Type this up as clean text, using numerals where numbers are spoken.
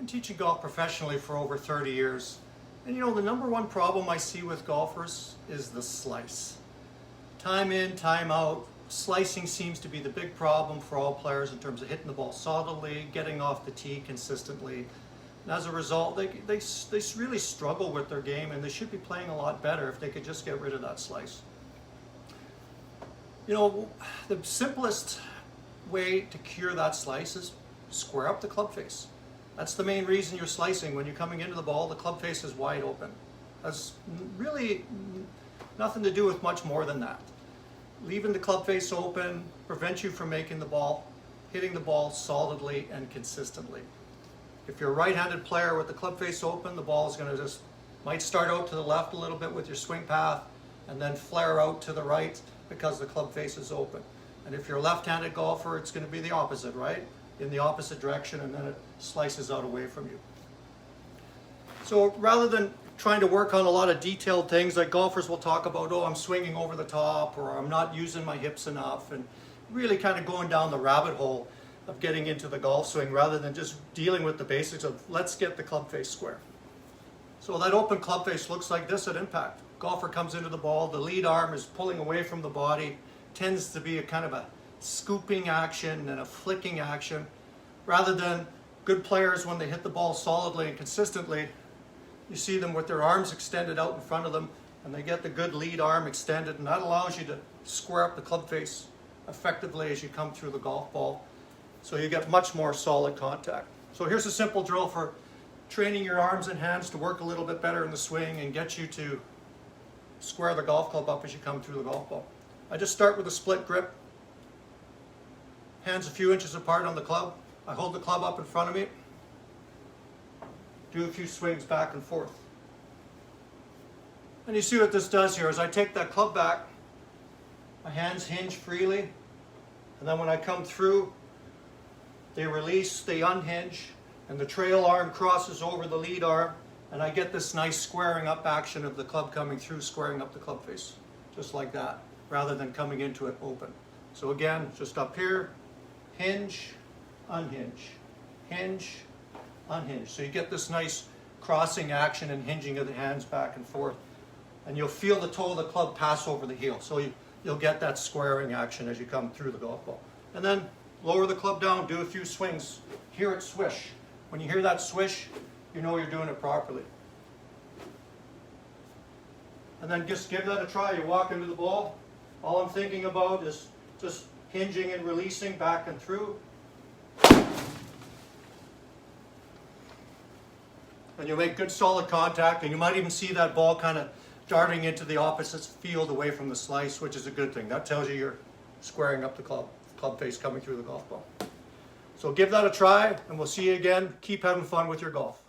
been teaching golf professionally for over 30 years. And you know, the number one problem I see with golfers is the slice. Time in, time out, slicing seems to be the big problem for all players in terms of hitting the ball solidly, getting off the tee consistently. And as a result, they really struggle with their game, and they should be playing a lot better if they could just get rid of that slice. You know, the simplest way to cure that slice is square up the club face. That's the main reason you're slicing. When you're coming into the ball, the club face is wide open. That's really nothing to do with much more than that. Leaving the club face open prevents you from hitting the ball solidly and consistently. If you're a right-handed player with the club face open, the ball is going to might start out to the left a little bit with your swing path and then flare out to the right because the club face is open. And if you're a left-handed golfer, it's going to be the opposite, right? In the opposite direction, and then it slices out away from you. So rather than trying to work on a lot of detailed things like golfers will talk about, oh, I'm swinging over the top, or I'm not using my hips enough, and really kind of going down the rabbit hole of getting into the golf swing rather than just dealing with the basics of let's get the club face square. So that open club face looks like this at impact. Golfer comes into the ball, the lead arm is pulling away from the body, tends to be a kind of a scooping action and a flicking action, rather than good players when they hit the ball solidly and consistently. You see them with their arms extended out in front of them, and they get the good lead arm extended, and that allows you to square up the club face effectively as you come through the golf ball, so you get much more solid contact. So here's a simple drill for training your arms and hands to work a little bit better in the swing and get you to square the golf club up as you come through the golf ball. I just start with a split grip, hands a few inches apart on the club. I hold the club up in front of me, do a few swings back and forth. And you see what this does here. As I take that club back, my hands hinge freely, and then when I come through, they release, they unhinge, and the trail arm crosses over the lead arm, and I get this nice squaring up action of the club coming through, squaring up the club face, just like that, rather than coming into it open. So again, just up here, hinge, unhinge, hinge, unhinge. So you get this nice crossing action and hinging of the hands back and forth. And you'll feel the toe of the club pass over the heel. So you'll get that squaring action as you come through the golf ball. And then lower the club down, do a few swings. Hear it swish. When you hear that swish, you know you're doing it properly. And then just give that a try. You walk into the ball. All I'm thinking about is just hinging and releasing back and through. And you'll make good solid contact, and you might even see that ball kind of darting into the opposite field away from the slice, which is a good thing. That tells you you're squaring up the club face coming through the golf ball. So give that a try, and we'll see you again. Keep having fun with your golf.